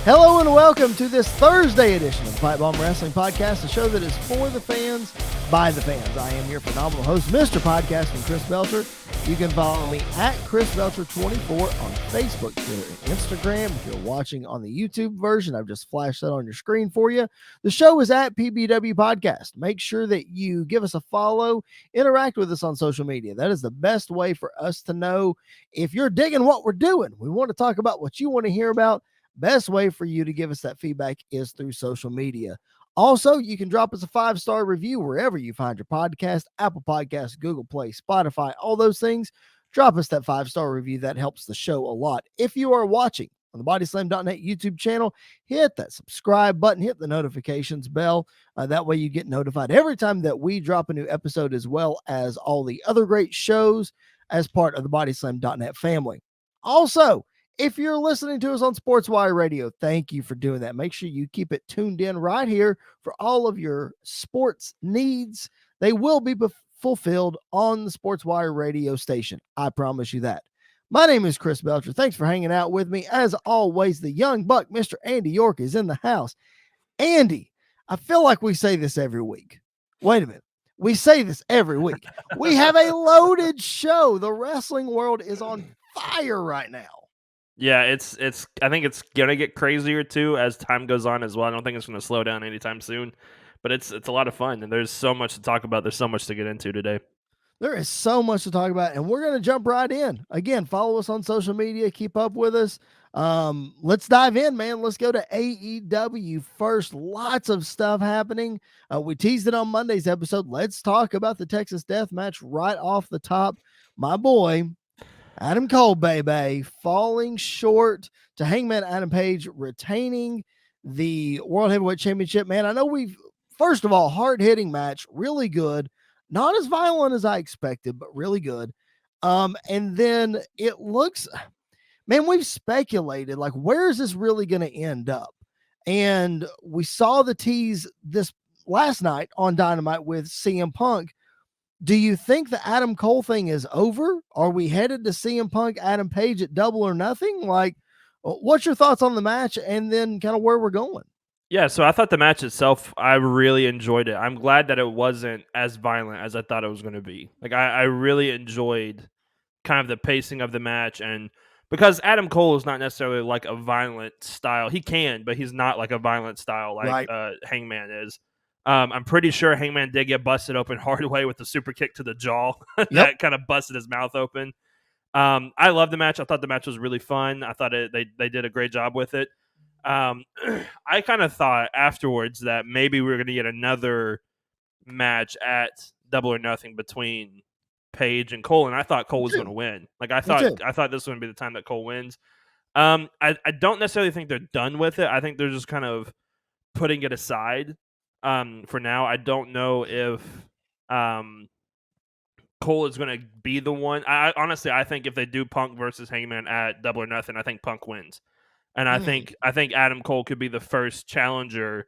Hello and welcome to this Thursday edition of the PipeBomb Wrestling Podcast, a show that is for the fans, by the fans. I am your phenomenal host, Mr. Podcasting, Chris Belcher. You can follow me at Chris Belcher24 on Facebook, Twitter, and Instagram. If you're watching on the YouTube version, I've just flashed that on your screen for you. The show is at PBW Podcast. Make sure that you give us a follow, interact with us on social media. That is the best way for us to know if you're digging what we're doing. We want to talk about what you want to hear about. Best way for you to give us that feedback is through social media. Also, you can drop us a 5-star review wherever you find your podcast, Apple Podcasts, Google Play, Spotify, all those things. Drop us that 5-star review. That helps the show a lot. If you are watching on the bodyslam.net YouTube channel, hit that subscribe button, hit the notifications bell. That way you get notified every time that we drop a new episode, as well as all the other great shows as part of the bodyslam.net family. Also, if you're listening to us on SportsWire Radio, thank you for doing that. Make sure you keep it tuned in right here for all of your sports needs. They will be fulfilled on the SportsWire Radio station. I promise you that. My name is Chris Belcher. Thanks for hanging out with me. As always, the young buck, Mr. Andy York, is in the house. Andy, I feel like we say this every week. Wait a minute. We say this every week. We have a loaded show. The wrestling world is on fire right now. Yeah, it's. I think it's gonna get crazier too as time goes on as well. I don't think it's gonna slow down anytime soon, but it's a lot of fun and there's so much to talk about. There's so much to get into today. There is so much to talk about, and we're gonna jump right in. Again, follow us on social media, keep up with us. Let's dive in, man. Let's go to AEW first. Lots of stuff happening. We teased it on Monday's episode. Let's talk about the Texas Death Match right off the top. My boy, Adam Cole, baby, falling short to Hangman Adam Page, retaining the World Heavyweight Championship. Man, I know first of all, hard-hitting match, really good. Not as violent as I expected, but really good. And then it looks, man, we've speculated, like, where is this really going to end up? And we saw the tease this last night on Dynamite with CM Punk. Do you think the Adam Cole thing is over? Are we headed to CM Punk, Adam Page at Double or Nothing? Like, what's your thoughts on the match and then kind of where we're going? Yeah, so I thought the match itself, I really enjoyed it. I'm glad that it wasn't as violent as I thought it was going to be. Like, I really enjoyed kind of the pacing of the match, and because Adam Cole is not necessarily like a violent style. He can, but he's not like a violent style like Hangman is. I'm pretty sure Hangman did get busted open hard way with the super kick to the jaw. That kind of busted his mouth open. I love the match. I thought the match was really fun. I thought they did a great job with it. I kind of thought afterwards that maybe we were going to get another match at Double or Nothing between Paige and Cole, and I thought Cole was going to win. Like I thought this was going to be the time that Cole wins. I don't necessarily think they're done with it. I think they're just kind of putting it aside. For now, I don't know if Cole is going to be the one. Honestly, I think if they do Punk versus Hangman at Double or Nothing, I think Punk wins, and I think Adam Cole could be the first challenger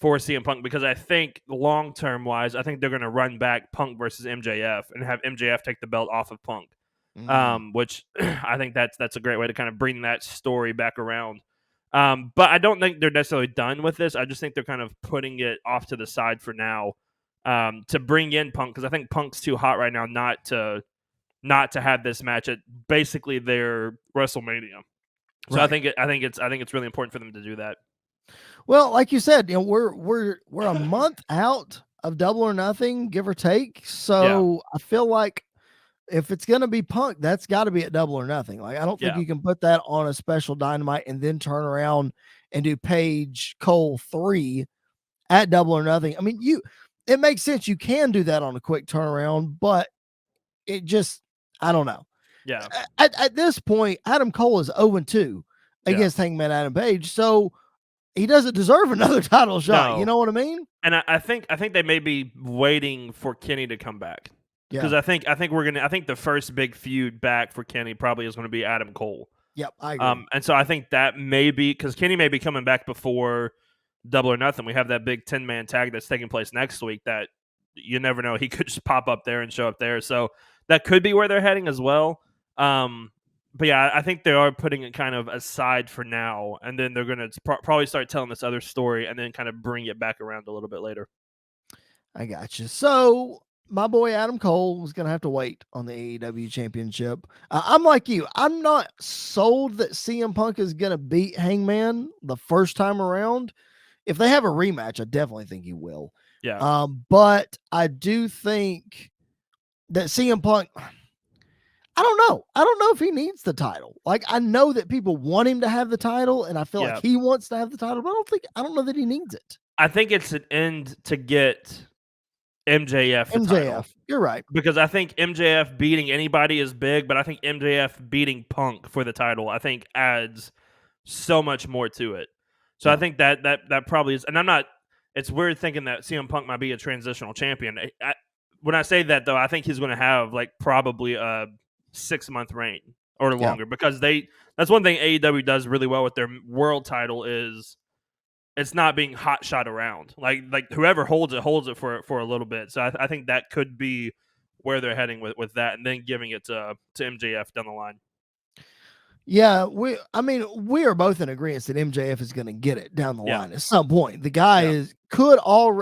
for CM Punk, because I think long term wise, I think they're going to run back Punk versus MJF and have MJF take the belt off of Punk, which I think that's a great way to kind of bring that story back around. But I don't think they're necessarily done with this. I just think they're kind of putting it off to the side for now, to bring in Punk, because I think Punk's too hot right now not to have this match at basically their WrestleMania. So right. I think it's really important for them to do that. Well, like you said, we're a month out of Double or Nothing, give or take. So I feel like if it's going to be Punk, that's got to be at Double or Nothing. Like, I don't think you can put that on a special Dynamite and then turn around and do Paige Cole 3 at Double or Nothing. I mean, it makes sense. You can do that on a quick turnaround, but it just, I don't know. Yeah. At this point, Adam Cole is 0-2 against Hangman Adam Page. So he doesn't deserve another title shot. No. You know what I mean? And I think they may be waiting for Kenny to come back. Because I think the first big feud back for Kenny probably is going to be Adam Cole. Yep, I agree. And so I think that may be, because Kenny may be coming back before Double or Nothing. We have that big 10-man tag that's taking place next week that you never know. He could just pop up there and show up there. So that could be where they're heading as well. but yeah, I think they are putting it kind of aside for now, and then they're gonna probably start telling this other story, and then kind of bring it back around a little bit later. I got you. So my boy Adam Cole was going to have to wait on the AEW Championship. I'm like you. I'm not sold that CM Punk is going to beat Hangman the first time around. If they have a rematch, I definitely think he will. Yeah. But I do think that CM Punk, I don't know. I don't know if he needs the title. Like, I know that people want him to have the title, and I feel like Yeah. he wants to have the title, but I don't know that he needs it. I think it's an end to get MJF the title. MJF, you're right. Because I think MJF beating anybody is big, but I think MJF beating Punk for the title, I think adds so much more to it. So I Yeah. think that probably is, and I'm not. It's weird thinking that CM Punk might be a transitional champion. When I say that though, I think he's going to have like probably a 6-month reign or Yeah. longer because that's one thing AEW does really well with their world title is it's not being hot shot around. Like whoever holds it for a little bit. So I think that could be where they're heading with that, and then giving it to MJF down the line. Yeah, we are both in agreement that MJF is going to get it down the Yeah. line at some point. The guy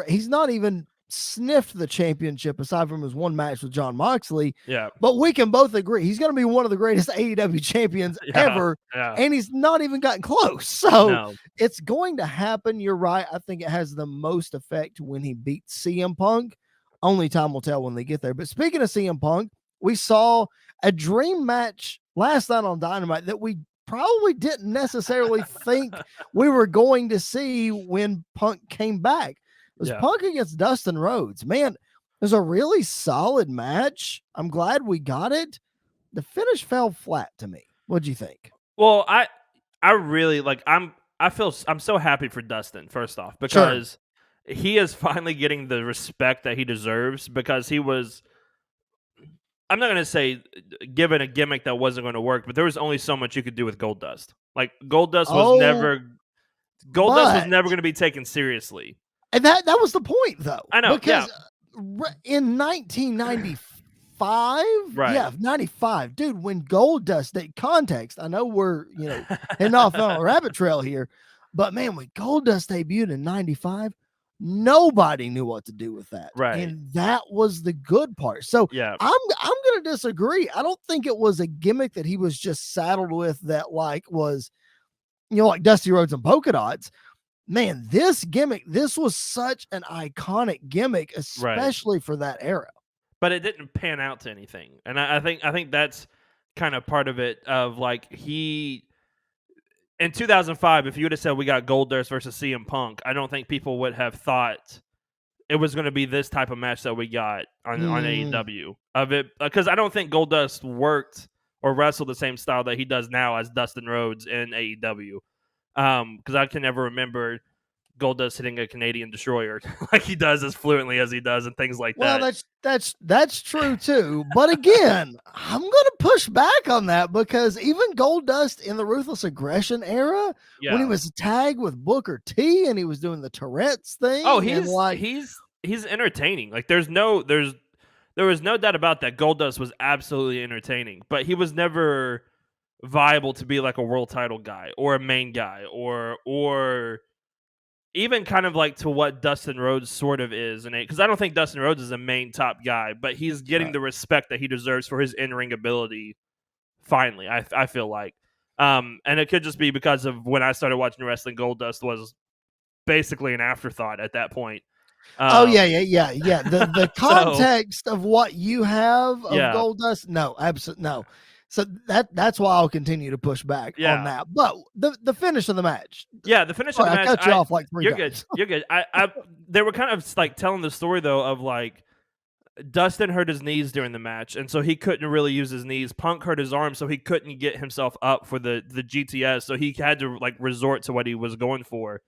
he's not even sniffed the championship aside from his one match with John Moxley. Yeah. But we can both agree he's going to be one of the greatest AEW champions ever. Yeah. And he's not even gotten close. So No. it's going to happen. You're right. I think it has the most effect when he beats CM Punk. Only time will tell when they get there. But speaking of CM Punk, we saw a dream match last night on Dynamite that we probably didn't necessarily think we were going to see when Punk came back. It was Punk against Dustin Rhodes. Man, it was a really solid match. I'm glad we got it. The finish fell flat to me. What'd you think? Well, I really like I'm so happy for Dustin, first off, because he is finally getting the respect that he deserves because he was, I'm not going to say given a gimmick that wasn't going to work, but there was only so much you could do with Goldust. Like Goldust was never going to be taken seriously. And that was the point though. I know. Because in 1995, right. 95, dude, when Goldust, that context, I know we're, heading off on a rabbit trail here, but man, when Goldust debuted in 95, nobody knew what to do with that. Right. And that was the good part. So I'm going to disagree. I don't think it was a gimmick that he was just saddled with that was, like Dusty Rhodes and polka dots. Man, this was such an iconic gimmick, especially for that era. But it didn't pan out to anything. And I think that's kind of part of it of like in 2005, if you would have said we got Goldust versus CM Punk, I don't think people would have thought it was going to be this type of match that we got on AEW of it, because I don't think Goldust worked or wrestled the same style that he does now as Dustin Rhodes in AEW. Because I can never remember Goldust hitting a Canadian destroyer like he does as fluently as he does and things like that. Well, that's true too. But again, I'm going to push back on that because even Goldust in the Ruthless Aggression era, when he was tagged with Booker T and he was doing the Tourette's thing, he's entertaining. Like there was no doubt about that. Goldust was absolutely entertaining, but he was never viable to be like a world title guy or a main guy or even kind of like to what Dustin Rhodes sort of is, because I don't think Dustin Rhodes is a main top guy, but he's getting the respect that he deserves for his in-ring ability. Finally, I feel like, and it could just be because of when I started watching wrestling. Goldust was basically an afterthought at that point. The context of what you have of Goldust, no, absolutely no. So that's why I'll continue to push back on that. But the finish of the match. Yeah, the finish of the match. I cut you off like 3 times. You're good. They were kind of like telling the story though of like Dustin hurt his knees during the match, and so he couldn't really use his knees. Punk hurt his arm, so he couldn't get himself up for the GTS, so he had to like resort to what he was going for.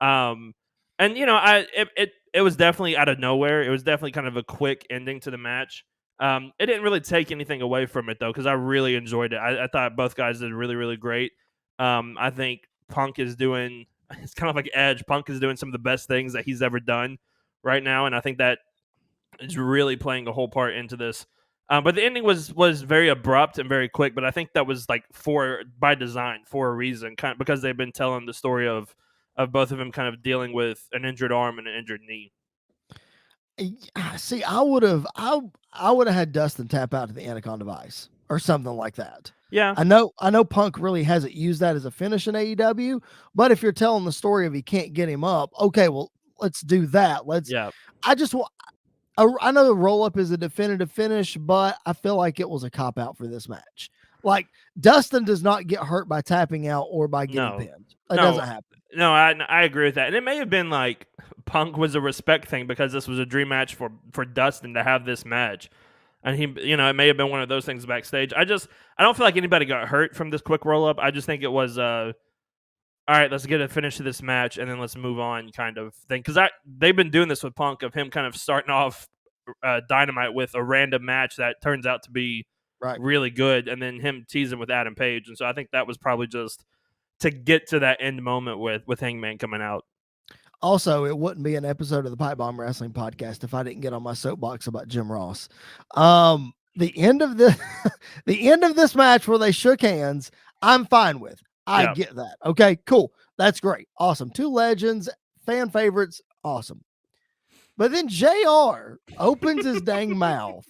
And it was definitely out of nowhere. It was definitely kind of a quick ending to the match. It didn't really take anything away from it though, because I really enjoyed it. I thought both guys did really, really great. I think Punk is doing, it's kind of like Edge. Punk is doing some of the best things that he's ever done right now, and I think that is really playing a whole part into this. But the ending was very abrupt and very quick. But I think that was like by design, for a reason, kind of because they've been telling the story of both of them kind of dealing with an injured arm and an injured knee. See, I would have had Dustin tap out to the Anaconda Vice or something like that. Yeah, I know Punk really hasn't used that as a finish in AEW, but if you're telling the story of he can't get him up, okay, well, let's do that. yeah. I just want. I know the roll up is a definitive finish, but I feel like it was a cop out for this match. Like Dustin does not get hurt by tapping out or by getting pinned. That doesn't happen. No, I agree with that. And it may have been like Punk was a respect thing because this was a dream match for Dustin to have this match. And he, it may have been one of those things backstage. I don't feel like anybody got hurt from this quick roll up. I just think it was all right, let's get a finish to this match and then let's move on kind of thing. Because they've been doing this with Punk, of him kind of starting off Dynamite with a random match that turns out to be really good, and then him teasing with Adam Page. And so I think that was probably just to get to that end moment with Hangman coming out. Also, it wouldn't be an episode of the PipeBomb Wrestling Podcast if I didn't get on my soapbox about Jim Ross. The end of this match where they shook hands, I'm fine with. I get that. Okay, cool. That's great. Awesome. Two legends, fan favorites. Awesome. But then JR opens his dang mouth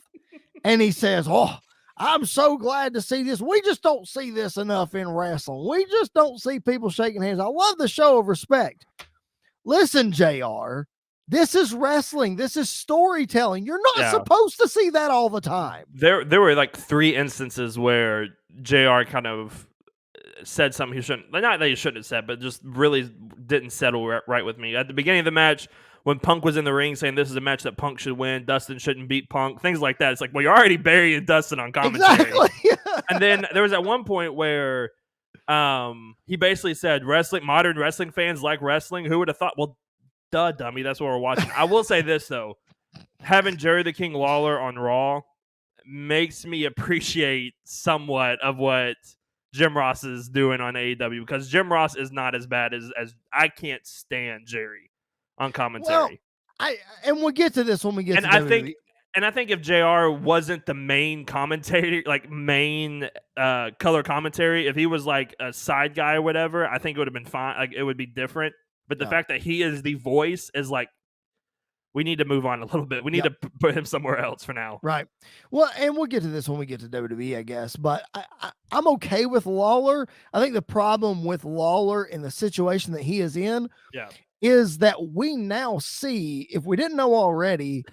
and he says, "Oh, I'm so glad to see this. We just don't see this enough in wrestling. We just don't see people shaking hands. I love the show of respect." Listen, JR, this is wrestling. This is storytelling. You're not supposed to see that all the time. There were like 3 instances where JR kind of said something he shouldn't. Not that he shouldn't have said, but just really didn't settle right with me. At the beginning of the match, when Punk was in the ring saying this is a match that Punk should win, Dustin shouldn't beat Punk, things like that. It's like, well, you're already burying Dustin on commentary. Exactly. And then there was at one point where he basically said, modern wrestling fans like wrestling. Who would have thought? Well, duh, dummy. That's what we're watching. I will say this, though. Having Jerry the King Lawler on Raw makes me appreciate somewhat of what Jim Ross is doing on AEW, because Jim Ross is not as bad as I can't stand Jerry on commentary. Well, we'll get to this when we get to WWE. I think if JR wasn't the main commentator, like main color commentary, if he was like a side guy or whatever, I think it would have been fine. Like it would be different. But the fact that he is the voice is like, we need to move on a little bit. We need to put him somewhere else for now. Right. Well, and we'll get to this when we get to WWE, I guess. But I'm okay with Lawler. I think the problem with Lawler in the situation that he is in is that we now see, if we didn't know already,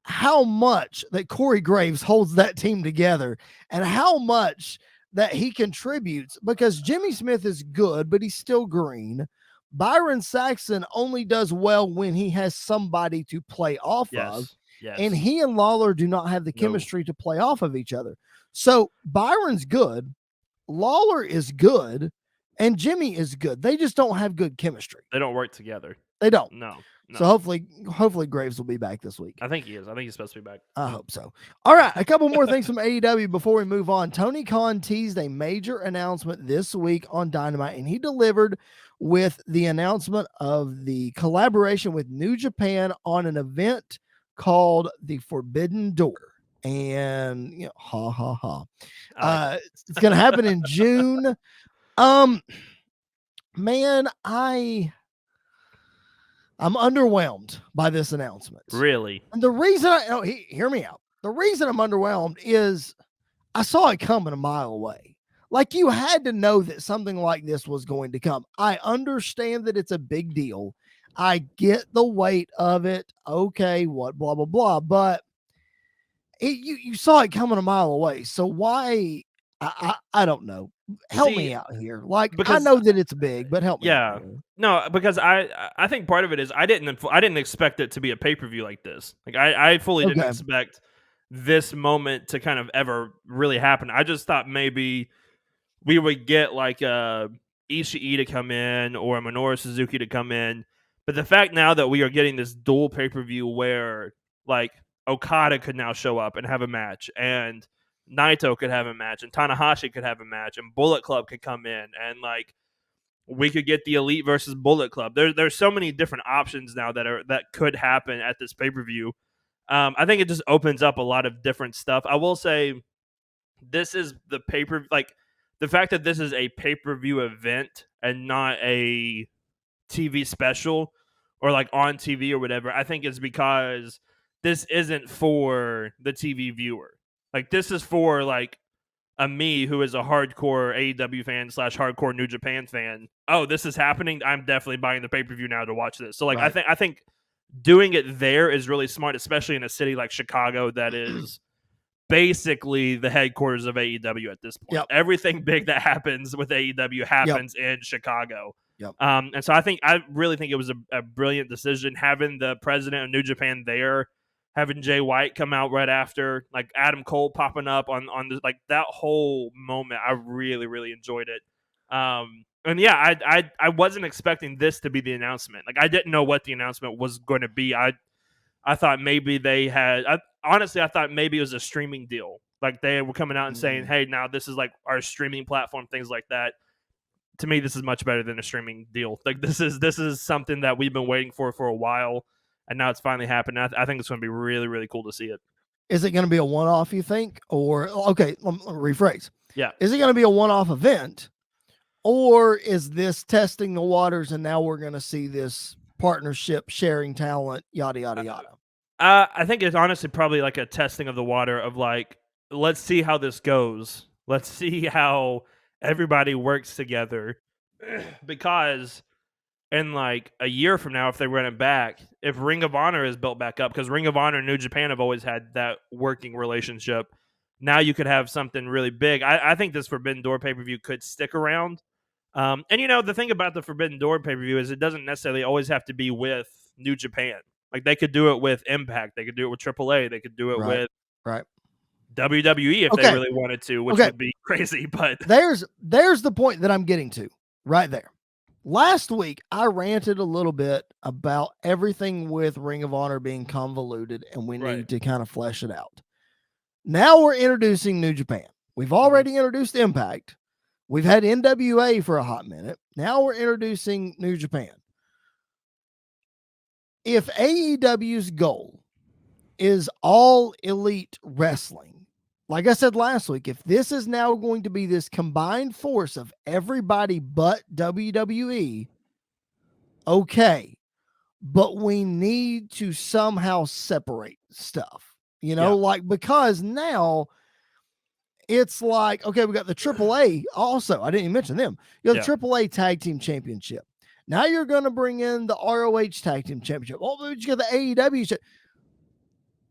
how much that Corey Graves holds that team together and how much that he contributes, because Jimmy Smith is good, but he's still green. Byron Saxon only does well when he has somebody to play off of. Yes. And he and Lawler do not have the chemistry to play off of each other. So Byron's good, Lawler is good, and Jimmy is good. They just don't have good chemistry. They don't work together. They don't. No. So hopefully Graves will be back this week. I think he is. I think he's supposed to be back. I hope so. All right, a couple more things from AEW before we move on. Tony Khan teased a major announcement this week on Dynamite, and he delivered with the announcement of the collaboration with New Japan on an event called the Forbidden Door. And ha ha ha. It's gonna happen in June. Man, I'm underwhelmed by this announcement. Really? And the reason hear me out. The reason I'm underwhelmed is I saw it coming a mile away. Like, you had to know that something like this was going to come. I understand that it's a big deal. I get the weight of it. Okay, what, blah, blah, blah. But you saw it coming a mile away. So why? I don't know. Help me out here. Like, because I know that it's big, but help me out here. No, because I think part of it is I didn't expect it to be a pay-per-view like this. Like I fully didn't expect this moment to kind of ever really happen. I just thought maybe we would get like a Ishii to come in or a Minoru Suzuki to come in. But the fact now that we are getting this dual pay-per-view where like Okada could now show up and have a match, and Naito could have a match, and Tanahashi could have a match, and Bullet Club could come in, and like we could get the Elite versus Bullet Club. There's so many different options now that could happen at this pay-per-view. I think it just opens up a lot of different stuff. I will say this is the the fact that this is a pay-per-view event and not a TV special or like on TV or whatever, I think is because this isn't for the TV viewer. Like this is for like a me who is a hardcore AEW fan / hardcore New Japan fan. Oh, this is happening. I'm definitely buying the pay-per-view now to watch this. So like Right. I think doing it there is really smart, especially in a city like Chicago that is basically the headquarters of AEW at this point. Yep. Everything big that happens with AEW happens in Chicago. Yep. And so I really think it was a brilliant decision having the president of New Japan there, having Jay White come out right after, like Adam Cole popping up on the, like that whole moment. I really, really enjoyed it. And yeah, I wasn't expecting this to be the announcement. Like I didn't know what the announcement was going to be. I thought maybe they had. Honestly, I thought maybe it was a streaming deal. Like they were coming out and saying, "Hey, now this is like our streaming platform," things like that. To me, this is much better than a streaming deal. Like this is something that we've been waiting for a while, and now it's finally happened. I think it's going to be really, really cool to see it. Is it going to be a one-off, you think? Or, okay, let me rephrase. Yeah. Is it going to be a one-off event? Or is this testing the waters and now we're going to see this partnership, sharing talent, yada, yada, yada? I think it's honestly probably like a testing of the water of like, let's see how this goes. Let's see how everybody works together. Because in like a year from now, if they run it back, if Ring of Honor is built back up, because Ring of Honor and New Japan have always had that working relationship, now you could have something really big. I think this Forbidden Door pay-per-view could stick around. And you know, the thing about the Forbidden Door pay-per-view is it doesn't necessarily always have to be with New Japan. Like they could do it with Impact, they could do it with AAA, they could do it with WWE if they really wanted to, which would be crazy. But there's the point that I'm getting to right there. Last week, I ranted a little bit about everything with Ring of Honor being convoluted and we need to kind of flesh it out. Now we're introducing New Japan. We've already introduced Impact. We've had NWA for a hot minute. Now we're introducing New Japan. If AEW's goal is all elite wrestling, like I said last week, if this is now going to be this combined force of everybody but WWE, okay, but we need to somehow separate stuff, you know, like, because now it's like, okay, we got the AAA also. I didn't even mention them. You have the AAA Tag Team Championship. Now you're going to bring in the ROH Tag Team Championship. Oh, you got the AEW.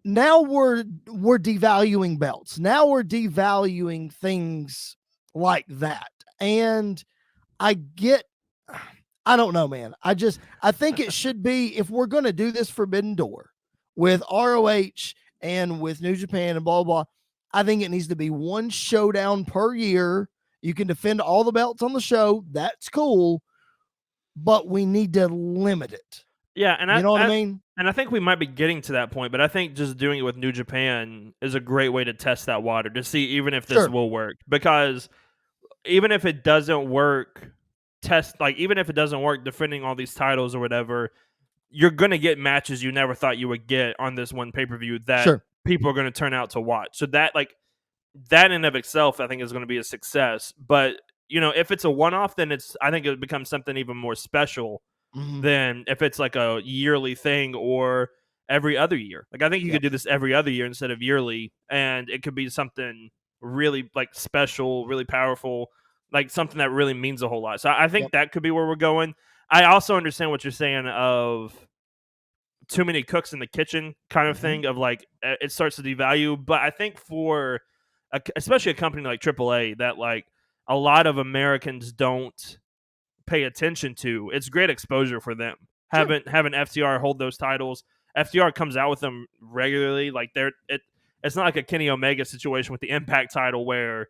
Now we're devaluing belts. Now we're devaluing things like that. And I don't know, man. I think it should be, if we're going to do this Forbidden Door with ROH and with New Japan and blah, blah, I think it needs to be one showdown per year. You can defend all the belts on the show. That's cool. But we need to limit it. Yeah, and you know what I mean? And I think we might be getting to that point, but I think just doing it with New Japan is a great way to test that water, to see even if this will work. Because even if it doesn't work, even if it doesn't work defending all these titles or whatever, you're going to get matches you never thought you would get on this one pay-per-view that people are going to turn out to watch. So that in and of itself, I think is going to be a success. But you know, if it's a one-off, then I think it becomes something even more special than if it's like a yearly thing or every other year. Like I think you could do this every other year instead of yearly, and it could be something really like special, really powerful, like something that really means a whole lot. So I think that could be where we're going. I also understand what you're saying of too many cooks in the kitchen kind of thing, of like it starts to devalue. But I think for especially a company like AAA that like a lot of Americans don't pay attention to, it's great exposure for them. Having FTR hold those titles. FTR comes out with them regularly. Like it's not like a Kenny Omega situation with the Impact title where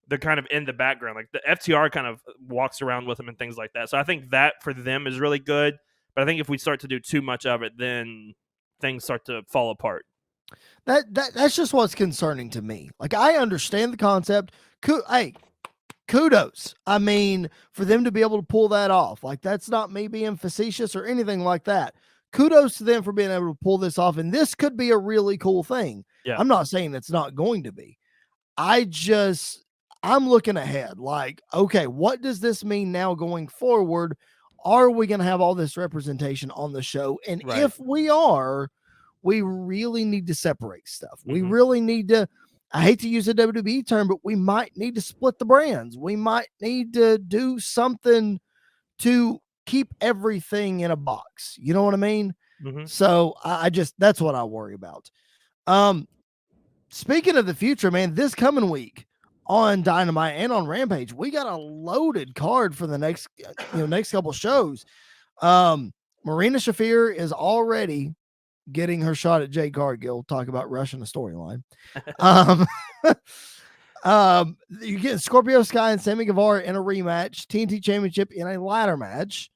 they're kind of in the background. Like the FTR kind of walks around with them and things like that. So I think that for them is really good. But I think if we start to do too much of it, then things start to fall apart. That's just what's concerning to me. Like I understand the concept. Hey, kudos. I mean, for them to be able to pull that off, like that's not me being facetious or anything like that. kudos to them for being able to pull this off. And this could be a really cool thing. Yeah. I'm not saying it's not going to be. I'm looking ahead like, okay, what does this mean now going forward? Are we going to have all this representation on the show? And Right. if we are, we really need to separate stuff. We Mhm. really need to, I hate to use a WWE term, but we might need to split the brands. We might need to do something to keep everything in a box. You know what I mean? Mhm. So I just, that's what I worry about. Speaking of the future, man, this coming week on Dynamite and on Rampage, we got a loaded card for the next couple shows. Marina Shafir is already getting her shot at Jade Cargill. Talk about rushing the storyline. You get Scorpio Sky and Sammy Guevara in a rematch, TNT Championship in a ladder match.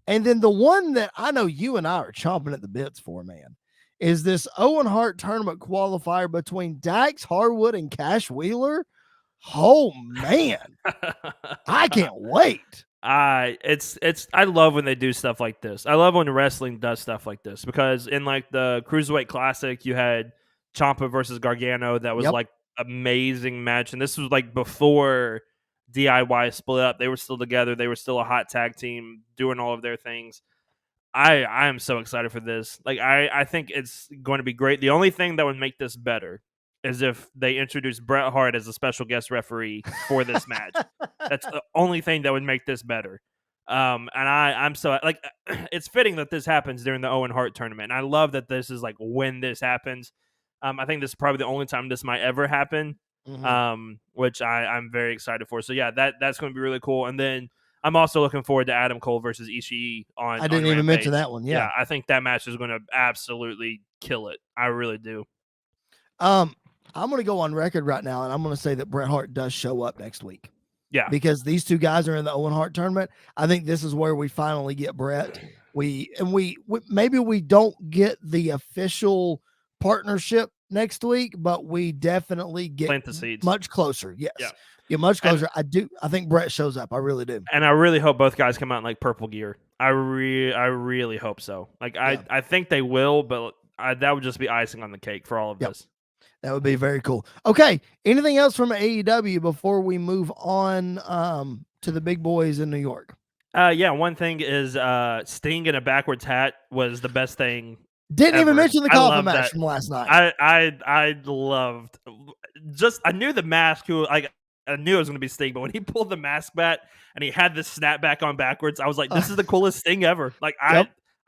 And then the one that I know you and I are chomping at the bits for, man, is this Owen Hart tournament qualifier between Dax Harwood and Cash Wheeler. Oh man, I can't wait. I love when they do stuff like this. I love when wrestling does stuff like this because in like the Cruiserweight Classic, you had Ciampa versus Gargano. That was like amazing match, and this was like before DIY split up. They were still together. They were still a hot tag team doing all of their things. I am so excited for this. Like I think it's going to be great. The only thing that would make this better is if they introduce Bret Hart as a special guest referee for this match. That's the only thing that would make this better. And I'm so like it's fitting that this happens during the Owen Hart tournament. And I love that this is like when this happens. I think this is probably the only time this might ever happen. Which I'm very excited for. So yeah, that's going to be really cool. And then I'm also looking forward to Adam Cole versus Ishii on. I didn't even mention that one. Yeah, I think that match is going to absolutely kill it. I really do. I'm going to go on record right now, and I'm going to say that Bret Hart does show up next week. Yeah, because these two guys are in the Owen Hart tournament. I think this is where we finally get Bret. We maybe we don't get the official partnership next week, but we definitely get plant the seeds much closer. Yes, yeah, much closer. And, I think Bret shows up. I really do, and I really hope both guys come out in like purple gear. I really hope so. Like I think they will, but that would just be icing on the cake for all of this. That would be very cool. Okay. Anything else from AEW before we move on to the big boys in New York? Yeah. One thing is Sting in a backwards hat was the best thing. Didn't even mention the coffin match from last night. I loved. I knew the mask. I knew it was going to be Sting, but when he pulled the mask back and he had the snapback on backwards, I was like, "This is the coolest thing ever!" Like I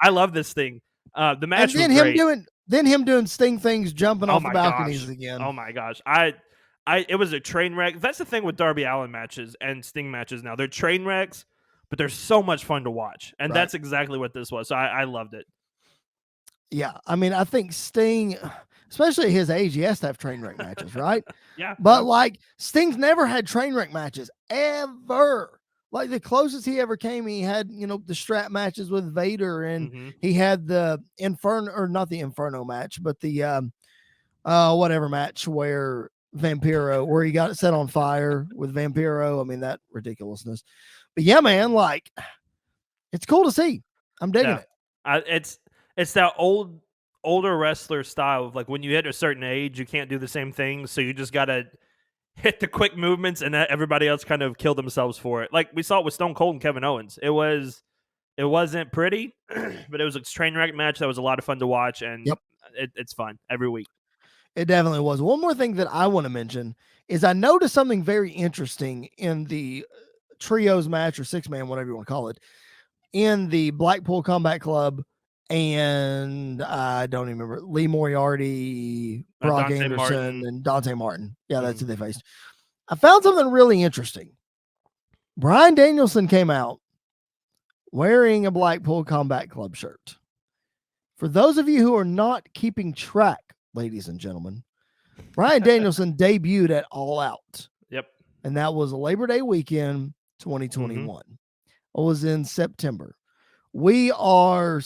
love this thing. The match was great. Then him doing Sting things, jumping off the balconies again. Oh my gosh. It was a train wreck. That's the thing with Darby Allin matches and Sting matches now. They're train wrecks, but they're so much fun to watch. And that's exactly what this was. So I loved it. Yeah. I mean, I think Sting, especially at his age, he has to have train wreck matches, right? Yeah. But like Sting's never had train wreck matches ever. Like the closest he ever came, he had, the strap matches with Vader, and he had the not the Inferno match, but the whatever match where Vampiro, where he got it set on fire with Vampiro. I mean, that ridiculousness. But yeah, man, like it's cool to see. I'm digging it. It's that older wrestler style of like when you hit a certain age, you can't do the same thing, so you just gotta hit the quick movements, and everybody else kind of killed themselves for it. Like we saw it with Stone Cold and Kevin Owens. It wasn't pretty, but it was a train wreck match that was a lot of fun to watch, and it's fun every week. It definitely was. One more thing that I want to mention is I noticed something very interesting in the trios match or 6-man, whatever you want to call it, in the Blackpool Combat Club. And I don't even remember Lee Moriarty, Brock Dante Anderson, Martin. and Dante Martin. Yeah, that's who they faced. I found something really interesting. Bryan Danielson came out wearing a Blackpool Combat Club shirt. For those of you who are not keeping track, ladies and gentlemen, Bryan Danielson debuted at All Out. Yep. And that was Labor Day weekend, 2021. It was in September. We are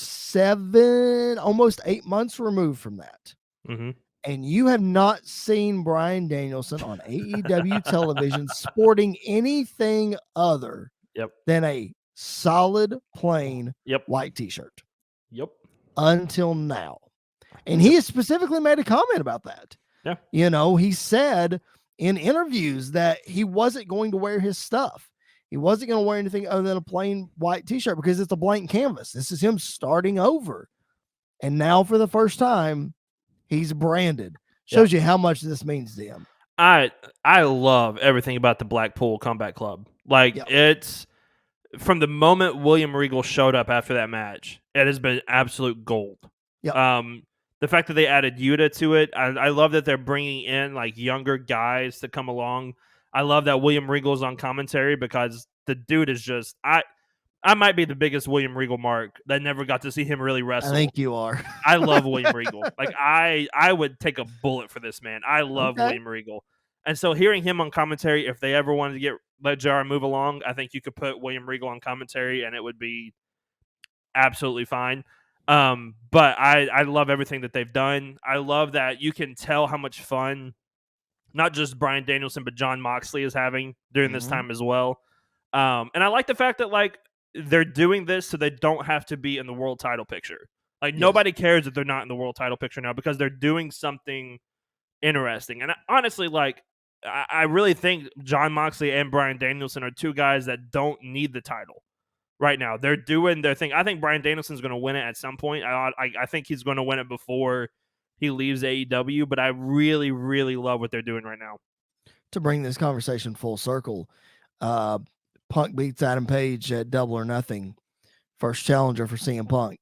almost 8 months removed from that. And you have not seen Bryan Danielson on AEW television sporting anything other than a solid, plain white t-shirt. Yep. until now. And he has specifically made a comment about that. Yeah. You know, he said in interviews that he wasn't going to wear his stuff. He wasn't going to wear anything other than a plain white t-shirt because it's a blank canvas. This is him starting over. And now for the first time, he's branded. Shows you how much this means to him. I love everything about the Blackpool Combat Club. Like, it's from the moment William Regal showed up after that match, it has been absolute gold. The fact that they added Yuta to it, I love that they're bringing in like younger guys to come along. I love that William Regal's on commentary because the dude is just I might be the biggest William Regal mark that never got to see him really wrestle. I think you are. I love William Regal. Like I would take a bullet for this man. I love William Regal. And so hearing him on commentary, if they ever wanted to let JR move along, I think you could put William Regal on commentary and it would be absolutely fine. But I love everything that they've done. I love that you can tell how much fun not just Bryan Danielson, but Jon Moxley is having during this time as well. And I like the fact that like they're doing this so they don't have to be in the world title picture. Like nobody cares if they're not in the world title picture now because they're doing something interesting. And honestly, like I really think Jon Moxley and Bryan Danielson are two guys that don't need the title right now. They're doing their thing. I think Bryan Danielson's going to win it at some point. I think he's going to win it before he leaves AEW, but I really, really love what they're doing right now. To bring this conversation full circle, Punk beats Adam Page at Double or Nothing. First challenger for CM Punk,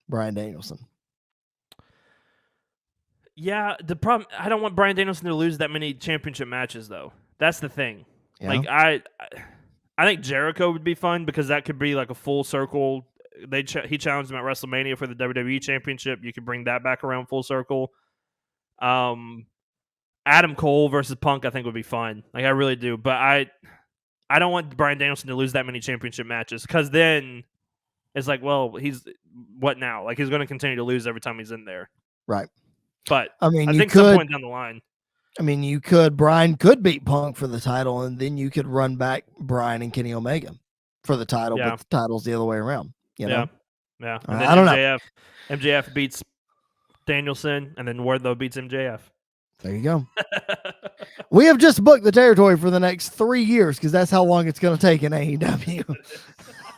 Bryan Danielson. Yeah, the problem, I don't want Bryan Danielson to lose that many championship matches, though. That's the thing. Yeah. Like, I think Jericho would be fun because that could be like a full circle. He challenged him at WrestleMania for the WWE Championship. You could bring that back around full circle. Adam Cole versus Punk, I think would be fun. Like, I really do. But I don't want Bryan Danielson to lose that many championship matches because then it's like, well, he's what now? Like, he's going to continue to lose every time he's in there. Right. But I mean, I think some point down the line. I mean, Bryan could beat Punk for the title, and then you could run back Bryan and Kenny Omega for the title, but the title's the other way around. You know? Yeah. And then I don't know. MJF beats Danielson, and then Wardlow beats MJF. There you go. We have just booked the territory for the next 3 years because that's how long it's going to take in AEW.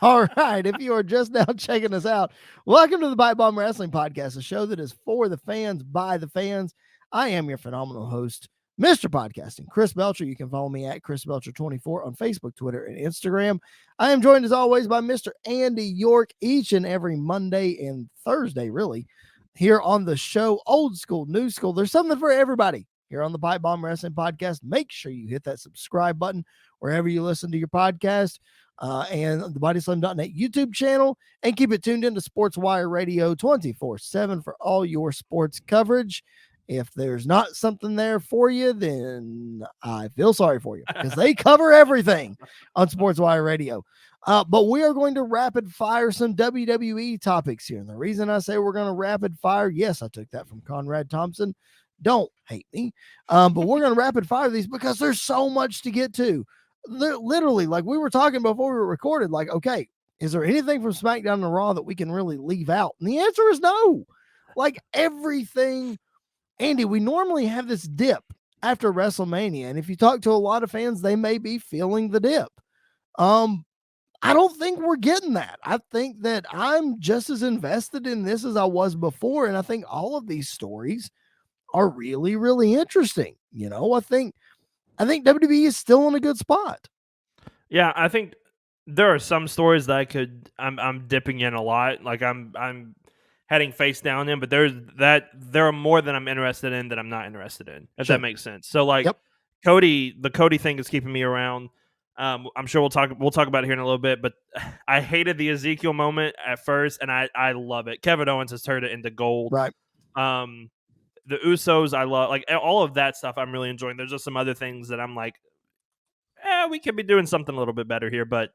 All right. If you are just now checking us out, welcome to the PipeBomb Wrestling Podcast, a show that is for the fans, by the fans. I am your phenomenal host, Mr. Podcasting, Chris Belcher. You can follow me at Chris Belcher24 on Facebook, Twitter, and Instagram. I am joined as always by Mr. Andy York each and every Monday and Thursday, really, here on the show. Old school, new school. There's something for everybody here on the PipeBomb Wrestling Podcast. Make sure you hit that subscribe button wherever you listen to your podcast. And the BodySlam.net YouTube channel, and keep it tuned into Sports Wire Radio 24/7 for all your sports coverage. If there's not something there for you, then I feel sorry for you because they cover everything on Sports Wire Radio. But we are going to rapid fire some WWE topics here. And the reason I say we're going to rapid fire, yes, I took that from Conrad Thompson. Don't hate me. But we're going to rapid fire these because there's so much to get to. Literally, like we were talking before we were recorded, like, okay, is there anything from SmackDown and Raw that we can really leave out? And the answer is no. Like everything, Andy, we normally have this dip after WrestleMania. And if you talk to a lot of fans, they may be feeling the dip. I don't think we're getting that. I think that I'm just as invested in this as I was before. And I think all of these stories are really, really interesting. You know, I think WWE is still in a good spot. Yeah, I think there are some stories that I'm dipping in a lot. Like I'm heading face down in, but there are more that I'm interested in that I'm not interested in. If that makes sense. So like Cody, the Cody thing is keeping me around. I'm sure we'll talk about it here in a little bit, but I hated the Ezekiel moment at first, and I love it. Kevin Owens has turned it into gold. Right. The Usos, I love, like all of that stuff I'm really enjoying. There's just some other things that I'm like, we could be doing something a little bit better here, but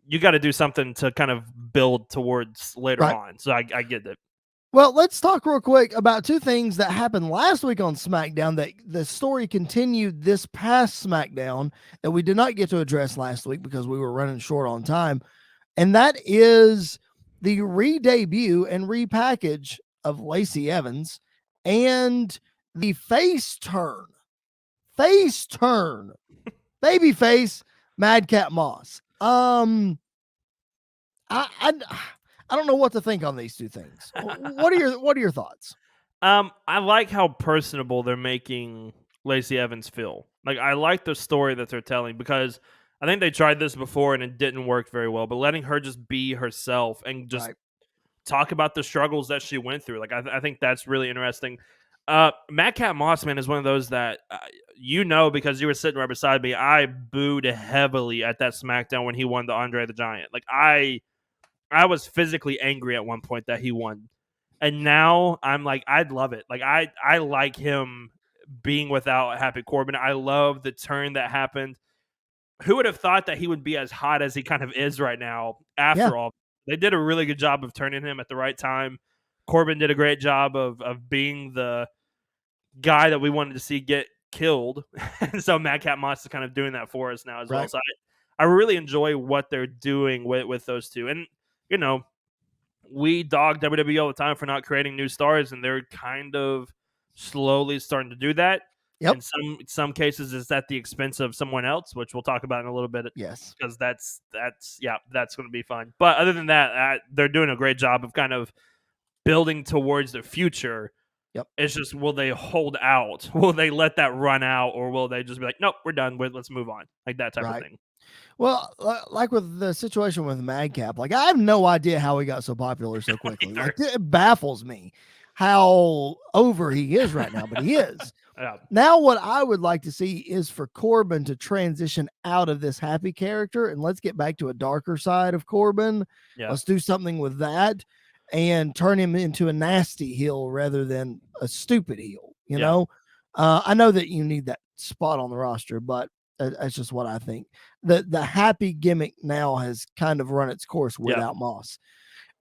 you got to do something to kind of build towards later on. So I get it. Well, let's talk real quick about two things that happened last week on SmackDown that the story continued this past SmackDown that we did not get to address last week because we were running short on time. And that is the re-debut and repackage of Lacey Evans and the babyface Madcap Moss. I don't know what to think on these two things. What are your thoughts? I like how personable they're making Lacey Evans feel. Like, I like the story that they're telling, because I think they tried this before and it didn't work very well. But letting her just be herself and just Right. talk about the struggles that she went through, like, I think that's really interesting. Madcap Moss, man, is one of those that because you were sitting right beside me. I booed heavily at that SmackDown when he won the Andre the Giant. Like, I was physically angry at one point that he won. And now I'm like, I'd love it. Like, I like him being without Happy Corbin. I love the turn that happened. Who would have thought that he would be as hot as he kind of is right now Yeah. after all? They did a really good job of turning him at the right time. Corbin did a great job of being the guy that we wanted to see get killed. And so Madcap Moss is kind of doing that for us now as well. Right. So I really enjoy what they're doing with those two. And, you know, we dog WWE all the time for not creating new stars, and they're kind of slowly starting to do that. Yep. In some cases, it's at the expense of someone else, which we'll talk about in a little bit. Yes. Because that's going to be fun. But other than that, they're doing a great job of kind of building towards the future. Yep. It's just, will they hold out? Will they let that run out, or will they just be like, nope, we're done with, let's move on, like that type of thing. Well, like with the situation with Madcap, like I have no idea how he got so popular so quickly. Like it baffles me how over he is right now, but he is. Yeah. Now, what I would like to see is for Corbin to transition out of this happy character and let's get back to a darker side of Corbin. Yeah. Let's do something with that and turn him into a nasty heel rather than a stupid heel. You know, I know that you need that spot on the roster, but that's just what I think. The happy gimmick now has kind of run its course without Moss.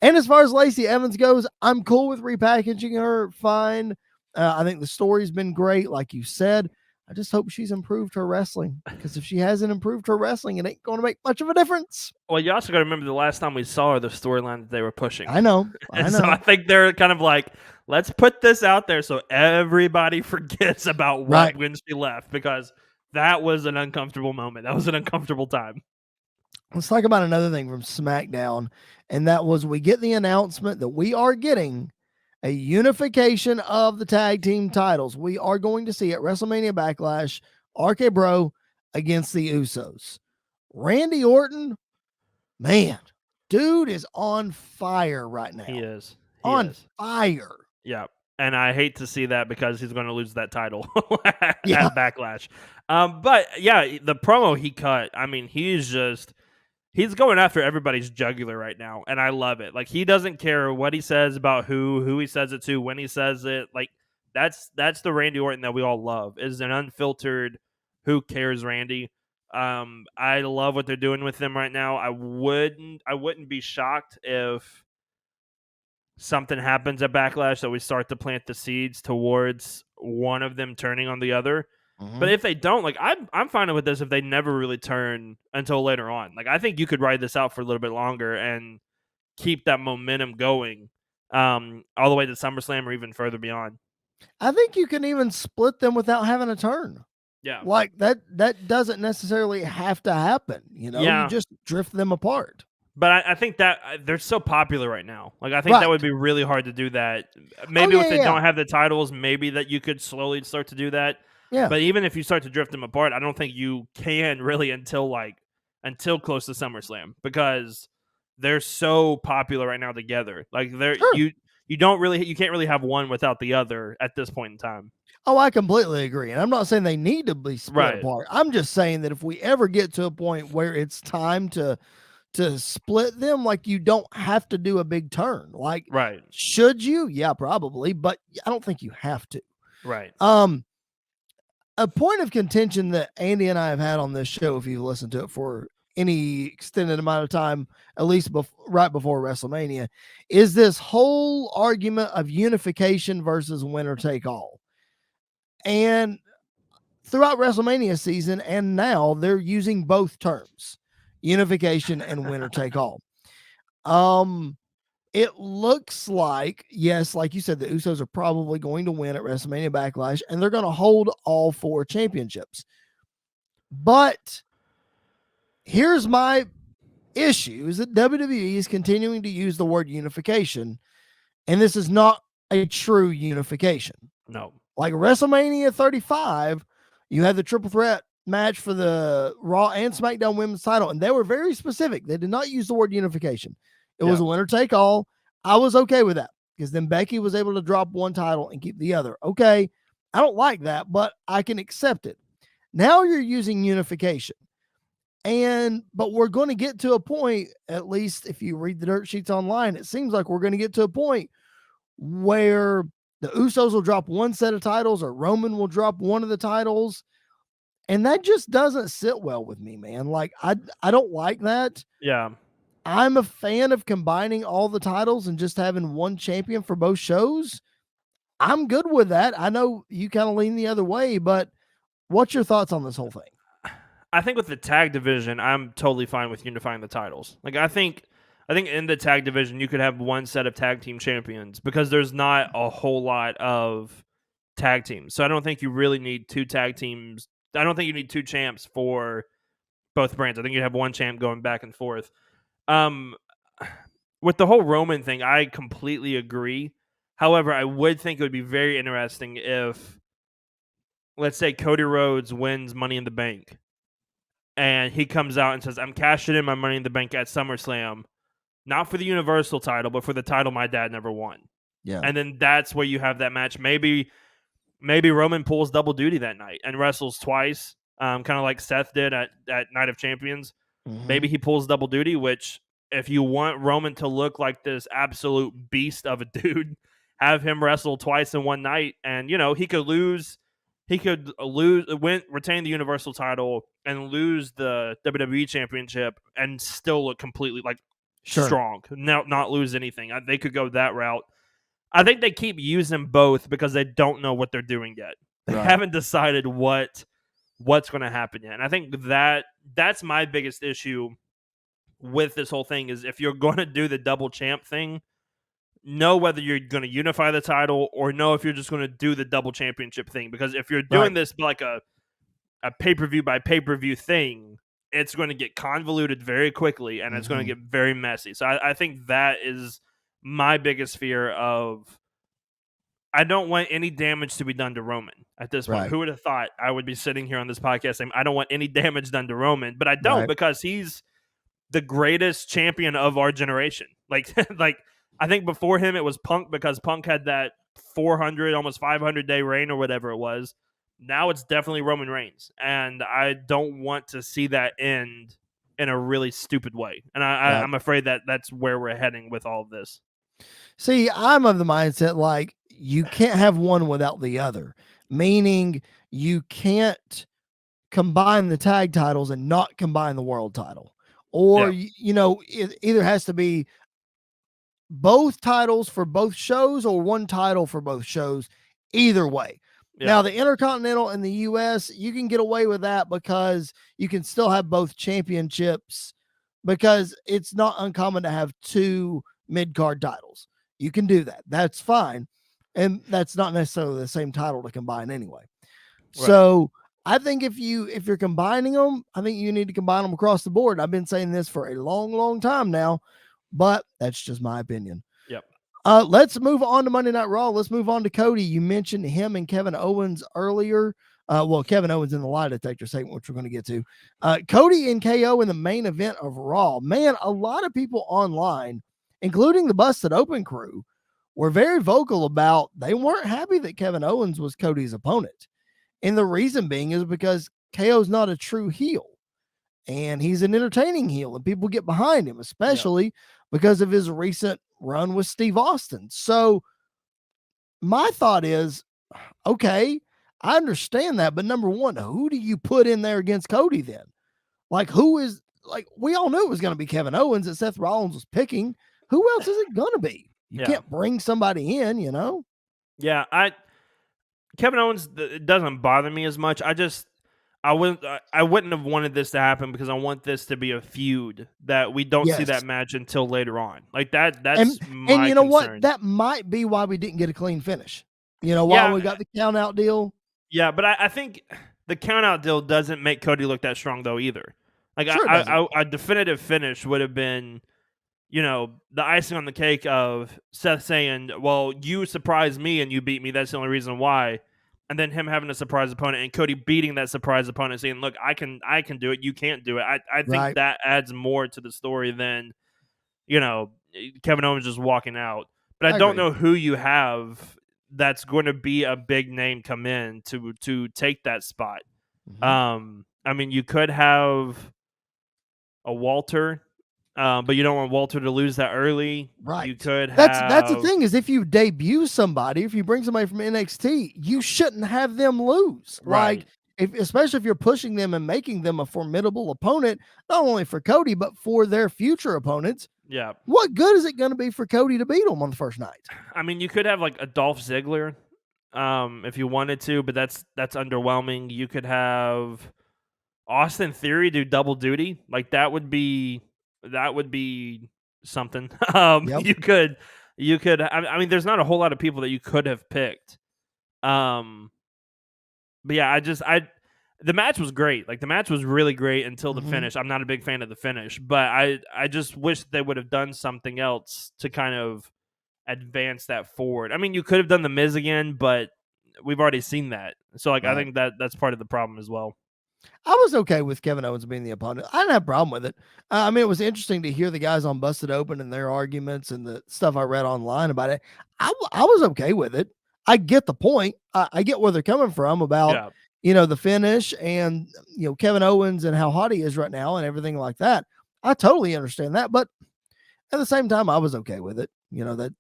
And as far as Lacey Evans goes, I'm cool with repackaging her. Fine. I think the story's been great, like you said. I just hope she's improved her wrestling, because if she hasn't improved her wrestling, it ain't going to make much of a difference. Well, you also got to remember the last time we saw her, the storyline that they were pushing. I know. So I think they're kind of like, let's put this out there so everybody forgets about when she left, because that was an uncomfortable moment. That was an uncomfortable time. Let's talk about another thing from SmackDown, and that was we get the announcement that we are getting a unification of the tag team titles. We are going to see at WrestleMania Backlash, RKBro against the Usos. Randy Orton, man, dude is on fire right now. He is. Fire. Yeah. And I hate to see that, because he's going to lose that title at Backlash. But yeah, the promo he cut, I mean, he's going after everybody's jugular right now, and I love it. Like, he doesn't care what he says about who he says it to, when he says it. Like, that's the Randy Orton that we all love, is an unfiltered, who cares Randy. I love what they're doing with him right now. I wouldn't be shocked if something happens at Backlash that we start to plant the seeds towards one of them turning on the other. But if they don't, like, I'm fine with this if they never really turn until later on. Like, I think you could ride this out for a little bit longer and keep that momentum going all the way to SummerSlam or even further beyond. I think you can even split them without having a turn. Yeah. Like that doesn't necessarily have to happen. You know, you just drift them apart. But I think that they're so popular right now. Like, I think that would be really hard to do that. Maybe if they don't have the titles, maybe that you could slowly start to do that. Yeah. But even if you start to drift them apart, I don't think you can really until close to SummerSlam, because they're so popular right now together. Like, you can't really have one without the other at this point in time. Oh, I completely agree. And I'm not saying they need to be split apart. I'm just saying that if we ever get to a point where it's time to split them, like, you don't have to do a big turn. Like, should you? Yeah, probably, but I don't think you have to. Right. A point of contention that Andy and I have had on this show, if you've listened to it for any extended amount of time, at least right before WrestleMania, is this whole argument of unification versus winner take all. And throughout WrestleMania season and now, they're using both terms, unification and winner take all. it looks like, yes, like you said, the Usos are probably going to win at WrestleMania Backlash, and they're going to hold all 4 championships. But here's my issue is that WWE is continuing to use the word unification, and this is not a true unification. No. Like WrestleMania 35, you had the triple threat match for the Raw and SmackDown women's title, and they were very specific. They did not use the word unification. It was a winner take all. I was okay with that because then Becky was able to drop one title and keep the other. Okay, I don't like that, but I can accept it. Now you're using unification. But we're going to get to a point, at least if you read the dirt sheets online, it seems like we're going to get to a point where the Usos will drop one set of titles or Roman will drop one of the titles. And that just doesn't sit well with me, man. Like, I don't like that. Yeah. I'm a fan of combining all the titles and just having one champion for both shows. I'm good with that. I know you kind of lean the other way, but what's your thoughts on this whole thing? I think with the tag division, I'm totally fine with unifying the titles. Like I think in the tag division you could have one set of tag team champions because there's not a whole lot of tag teams. So I don't think you really need 2 tag teams. I don't think you need 2 champs for both brands. I think you'd have one champ going back and forth. With the whole Roman thing, I completely agree. However, I would think it would be very interesting if, let's say, Cody Rhodes wins Money in the Bank, and he comes out and says, "I'm cashing in my Money in the Bank at SummerSlam, not for the Universal title, but for the title my dad never won." Yeah. And then that's where you have that match. Maybe Roman pulls double duty that night and wrestles twice, kind of like Seth did at Night of Champions. Mm-hmm. Maybe he pulls double duty, which if you want Roman to look like this absolute beast of a dude, have him wrestle twice in one night. And, he could lose. He could retain the Universal title and lose the WWE Championship and still look completely strong. Not lose anything. They could go that route. I think they keep using both because they don't know what they're doing yet. They haven't decided what's going to happen yet. And I think that's my biggest issue with this whole thing is if you're going to do the double champ thing, know whether you're going to unify the title or know if you're just going to do the double championship thing. Because if you're doing this like a pay-per-view by pay-per-view thing, it's going to get convoluted very quickly and it's going to get very messy. So I think that is my biggest fear of I don't want any damage to be done to Roman at this point. Who would have thought I would be sitting here on this podcast saying I don't want any damage done to Roman, but I don't because he's the greatest champion of our generation. Like I think before him it was Punk because Punk had that 400, almost 500 day reign or whatever it was. Now it's definitely Roman Reigns, and I don't want to see that end in a really stupid way. And I'm afraid that that's where we're heading with all of this. See, I'm of the mindset like you can't have one without the other, meaning you can't combine the tag titles and not combine the world title. Or, it either has to be both titles for both shows or one title for both shows. Either way. Yeah. Now, the Intercontinental in the U.S., you can get away with that because you can still have both championships because it's not uncommon to have 2 mid-card titles. You can do that. That's fine. And that's not necessarily the same title to combine anyway. Right. So I think if you're combining them, I think you need to combine them across the board. I've been saying this for a long, long time now, but that's just my opinion. Yep. Let's move on to Monday Night Raw. Let's move on to Cody. You mentioned him and Kevin Owens earlier. Kevin Owens in the lie detector segment, which we're going to get to. Cody and KO in the main event of Raw. Man, a lot of people online, including the Busted Open crew, were very vocal about they weren't happy that Kevin Owens was Cody's opponent. And the reason being is because KO's not a true heel. And he's an entertaining heel, and people get behind him, especially because of his recent run with Steve Austin. So my thought is, okay, I understand that, but number one, who do you put in there against Cody then? Like, we all knew it was going to be Kevin Owens that Seth Rollins was picking. Who else is it going to be? You can't bring somebody in, Yeah, Kevin Owens, it doesn't bother me as much. I wouldn't have wanted this to happen because I want this to be a feud that we don't see that Yes. match until later on. Like that's And my you know what? concern. That might be why we didn't get a clean finish. You know, while Yeah, we got the count out deal. yeah, but I think the count out deal doesn't make Cody look that strong though either. Like Sure it doesn't. a definitive finish would have been, the icing on the cake of Seth saying, "Well, you surprised me and you beat me. That's the only reason why." And then him having a surprise opponent and Cody beating that surprise opponent, saying, "Look, I can do it. You can't do it." I think Right. that adds more to the story than Kevin Owens just walking out. But I I don't agree. know who you have that's going to be a big name come in to take that spot. Mhm. I mean, you could have a Walter, but you don't want Walter to lose that early. You Right. could That's the have thing is if you debut somebody, if you bring somebody from NXT, you shouldn't have them lose. Like right, if especially if you're pushing them and making them a formidable opponent, not only for Cody but for their future opponents. yeah. What good is it going to be for Cody to beat him on the first night? I mean, you could have like a Dolph Ziggler, if you wanted to, but that's underwhelming. You could have Austin Theory do double duty, like that would be something. Yep. You could. I mean, there's not a whole lot of people that you could have picked. Um, but yeah, the match was great. Like the match was really great until the Mhm. finish. I'm not a big fan of the finish, but I just wish they would have done something else to kind of advance that forward. I mean, you could have done the Miz again, but we've already seen that. So like I Right. think that's part of the problem as well. I was okay with Kevin Owens being the opponent. I didn't have a problem with it. I mean, it was interesting to hear the guys on Busted Open and their arguments and the stuff I read online about it. I was okay with it. I get the point. I get where they're coming from about, Yeah. the finish and, Kevin Owens and how hot he is right now and everything like that. I totally understand that. But at the same time, I was okay with it. That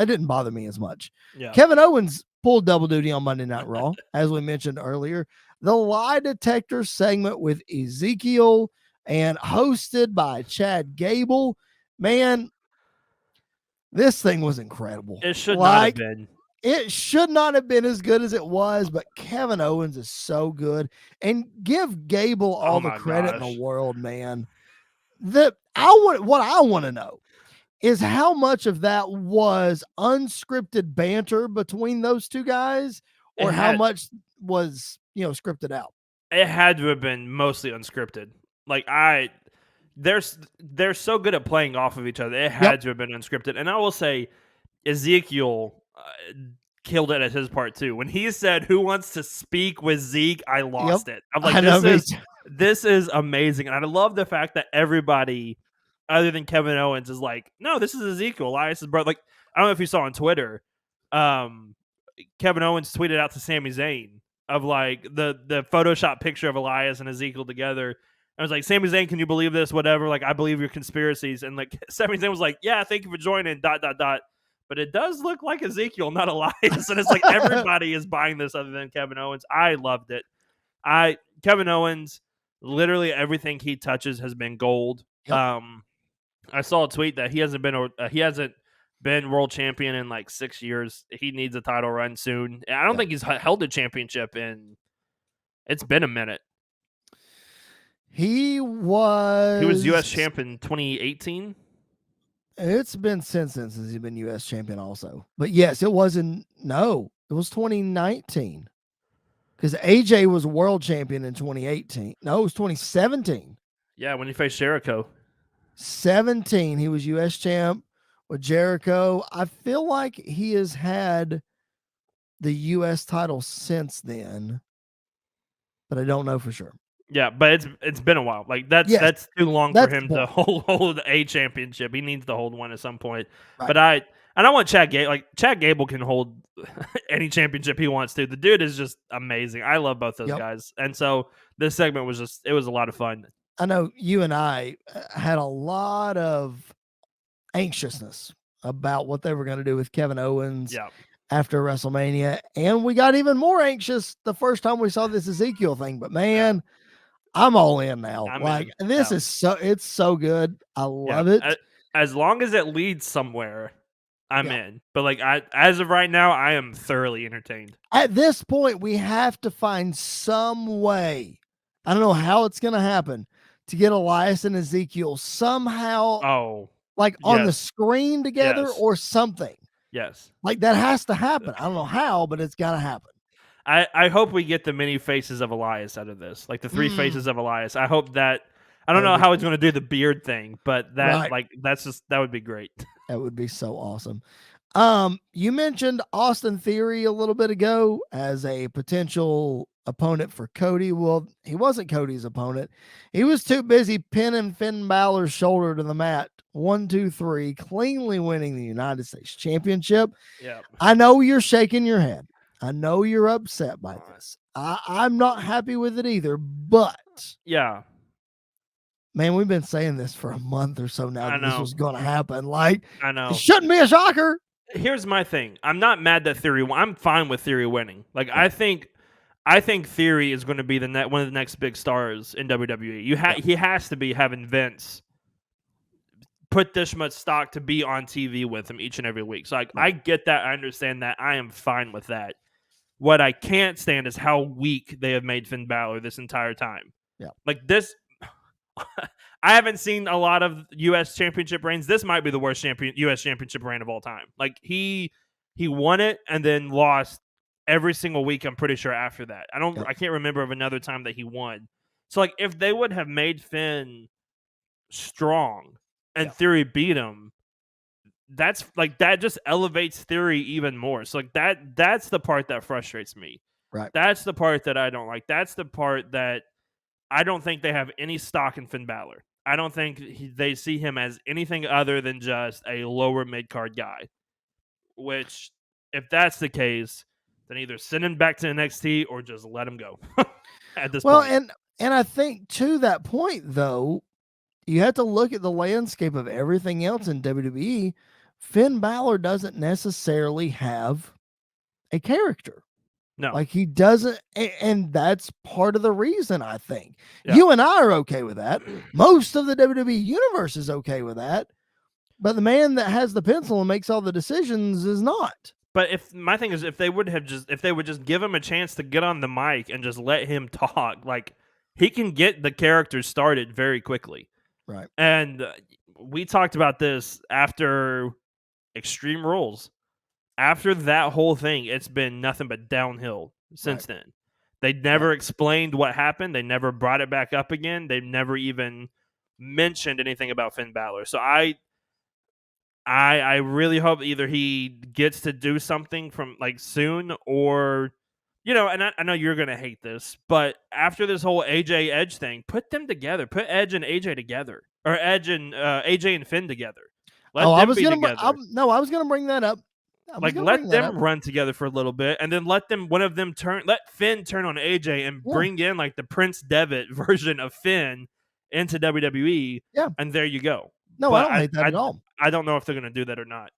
didn't bother me as much. Yeah. Kevin Owens pulled double duty on Monday Night Raw, as we mentioned earlier. The Lie Detector segment with Ezekiel and hosted by Chad Gable. Man, this thing was incredible. It should not have Like, been. it should not have been as good as it was, but Kevin Owens is so good. And give Gable Oh all the my credit in the gosh. world, man. What I want to know is how much of that was unscripted banter between those two guys It or how had much was, scripted out. it had to have been mostly unscripted. Like they're so good at playing off of each other. It Yep. had to have been unscripted. And I will say Ezekiel killed it at his part too. When he said, "Who wants to speak with Zeke?" I Yep. lost it. I'm like, I know me. this is amazing, and I love the fact that everybody other than Kevin Owens is like, "No, this is Ezekiel, Elias's brother." Like, I don't know if you saw on Twitter, um, Kevin Owens tweeted out to Sami Zayn of like the Photoshop picture of Elias and Ezekiel together. I was like, Sami Zayn, can you believe this? Whatever. Like, I believe your conspiracies. And like, Sami Zayn was like, yeah, thank you for joining. ... But it does look like Ezekiel, not Elias. And it's like everybody is buying this other than Kevin Owens. I loved it. Kevin Owens, literally everything he touches has been gold. Yep. I saw a tweet that he hasn't been world champion in like 6 years. He needs a title run soon. I don't Yep. think he's held a championship in. It's been a minute. He was U.S. champ in 2018. It's been since he's been US champion also. But yes, it was 2019. Because AJ was world champion in 2018. No, it was 2017. Yeah, when he faced Jericho. 17, he was US champ with Jericho. I feel like he has had the US title since then, but I don't know for sure. Yeah, but it's been a while. Like that's too long for That's the him to point. hold a championship. He needs to hold one at some point. Right. But I want Chad Gable. Like Chad Gable can hold any championship he wants to. The dude is just amazing. I love both those guys, and so this segment was it was a lot of fun. I know you and I had a lot of anxiousness about what they were going to do with Kevin Owens after WrestleMania, and we got even more anxious the first time we saw this Ezekiel thing. But man, I'm all in now. This is it's so good. I love it. As long as it leads somewhere, I'm in. But like as of right now, I am thoroughly entertained. At this point, we have to find some way I don't know how it's going to happen to get Elias and Ezekiel somehow Oh, like on the yes, screen together yes, or something. yes. Like that has to happen. I don't know how, but it's got to happen. I hope we get the many faces of Elias out of this, like the three faces of Elias. I hope that. I That don't would know be how he's cool. going to do the beard thing, but Right. that would be great. That would be so awesome. You mentioned Austin Theory a little bit ago as a potential opponent for Cody. Well, he wasn't Cody's opponent. He was too busy pinning Finn Balor's shoulder to the mat. 1, 2, 3, cleanly winning the United States Championship. Yeah. I know you're shaking your head. I know you're upset by this. I'm not happy with it either, but Yeah, man, we've been saying this for a month or so now I that this know. was going to happen. Like, I it know. shouldn't be a shocker. Here's my thing. I'm not mad that Theory. I'm fine with Theory winning. Like Yeah. I think Theory is going to be one of the next big stars in WWE. He has to be having Vince put this much stock to be on TV with him each and every week. So I get that. I understand that. I am fine with that. What I can't stand is how weak they have made Finn Balor this entire time. Yeah. Like this. I haven't seen a lot of U.S. championship reigns. This might be the worst U.S. championship reign of all time. Like he won it and then lost every single week. I'm pretty sure after that. I can't remember of another time that he won. So like if they would have made Finn strong and Theory beat him, that's like that just elevates Theory even more. So like that's the part that frustrates me. Right. That's the part that I don't like. That's the part that I don't think they have any stock in Finn Balor. I don't think they see him as anything other than just a lower mid card guy. Which, if that's the case, then either send him back to NXT or just let him go. At this point, and I think to that point though, you have to look at the landscape of everything else in WWE. Finn Balor doesn't necessarily have a character. no, Like he doesn't, and that's part of the reason I think. Yeah. You and I are okay with that. Most of the WWE universe is okay with that. But the man that has the pencil and makes all the decisions is not. But if my thing is, if they would just give him a chance to get on the mic and just let him talk, like he can get the character started very quickly. Right. And we talked about this after Extreme Rules. After that whole thing, it's been nothing but downhill since then. They never explained what happened. They never brought it back up again. They never even mentioned anything about Finn Balor. So I really hope either he gets to do something from like soon or and I know you're gonna hate this, but after this whole AJ Edge thing, put them together. Put Edge and AJ together. Or Edge and AJ and Finn together. I was gonna bring that up. Let them run together for a little bit, and then let Finn turn on AJ and bring in like the Prince Devitt version of Finn into WWE. Yeah, and there you go. No, but I don't hate that at all. I don't know if they're going to do that or not.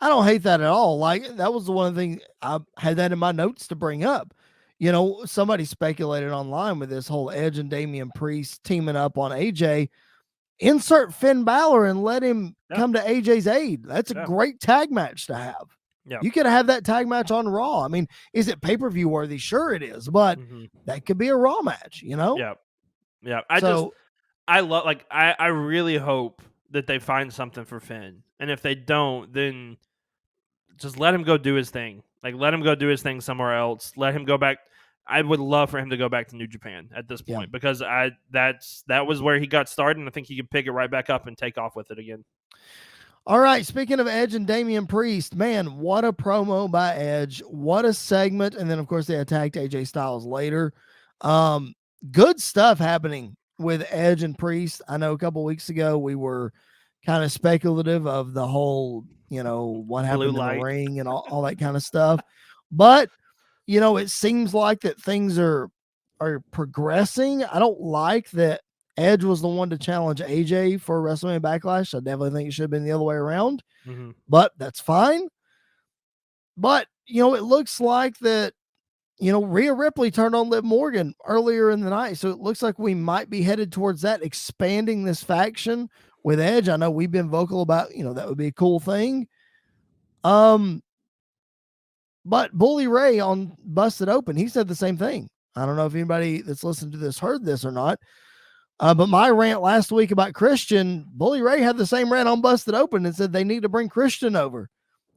I don't hate that at all. Like that was the one thing I had that in my notes to bring up. Somebody speculated online with this whole Edge and Damian Priest teaming up on AJ. Insert Finn Balor and let him come to AJ's aid. That's a great tag match to have. Yeah. You could have that tag match on Raw. I mean, is it pay-per-view worthy? Sure it is, but that could be a Raw match, Yeah. Yeah. I really hope that they find something for Finn. And if they don't, then just let him go do his thing. Like let him go do his thing somewhere else. Let him go back. I would love for him to go back to New Japan at this point because that was where he got started, and I think he could pick it right back up and take off with it again. All right, speaking of Edge and Damian Priest, man, what a promo by Edge. What a segment. And then, of course, they attacked AJ Styles later. Good stuff happening with Edge and Priest. I know a couple weeks ago we were kind of speculative of the whole, what happened in the ring and all that kind of stuff. But, it seems like that things are progressing. I don't like that Edge was the one to challenge AJ for WrestleMania Backlash. I definitely think it should have been the other way around, but that's fine. But, it looks like that, Rhea Ripley turned on Liv Morgan earlier in the night. So it looks like we might be headed towards that, expanding this faction with Edge. I know we've been vocal about, that would be a cool thing. But Bully Ray on Busted Open, he said the same thing. I don't know if anybody that's listened to this heard this or not. But my rant last week about Christian, Bully Ray had the same rant on Busted Open and said they need to bring Christian over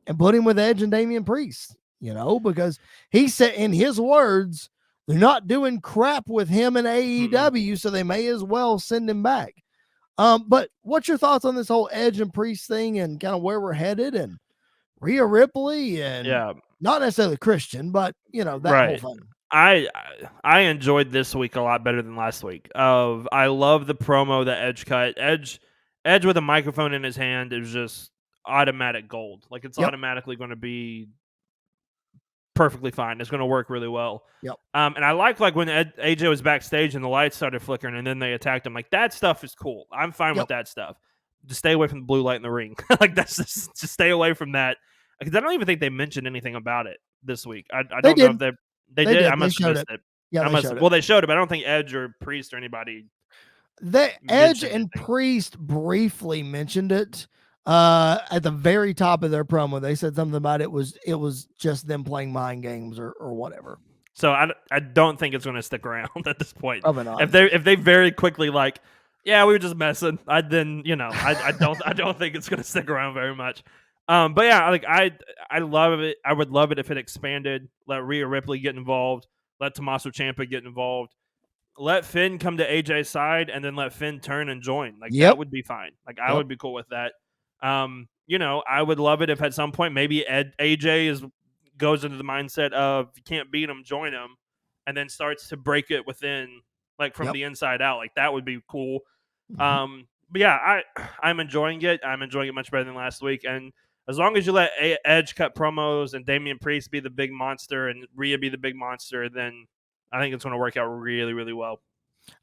and put him with Edge and Damian Priest, because he said, in his words, they're not doing crap with him in AEW, so they may as well send him back. But what's your thoughts on this whole Edge and Priest thing and kind of where we're headed and Rhea Ripley and not necessarily Christian, but that whole thing. I enjoyed this week a lot better than last week. I love the promo that Edge cut. Edge with a microphone in his hand is just automatic gold. Like it's automatically going to be perfectly fine. It's going to work really well. Yep. And I like when AJ was backstage and the lights started flickering and then they attacked him. Like that stuff is cool. I'm fine with that stuff. Just stay away from the blue light in the ring. Like that's just stay away from that. Because I don't even think they mentioned anything about it this week. I don't know if they did. I must have missed it. Yeah, they showed it, but I don't think Edge or Priest or anybody. Edge and Priest briefly mentioned it at the very top of their promo. They said something about it was just them playing mind games or whatever. So I don't think it's going to stick around at this point. Probably not. If they very quickly we were just messing. I don't think it's going to stick around very much. But yeah, I love it. I would love it if it expanded. Let Rhea Ripley get involved. Let Tommaso Ciampa get involved. Let Finn come to AJ's side, and then let Finn turn and join. That would be fine. I would be cool with that. I would love it if at some point maybe AJ goes into the mindset of you can't beat him, join him, and then starts to break it within, from the inside out. That would be cool. Mm-hmm. But yeah, I'm enjoying it. I'm enjoying it much better than last week. And as long as you let Edge cut promos and Damian Priest be the big monster and Rhea be the big monster, then I think it's going to work out really, really well.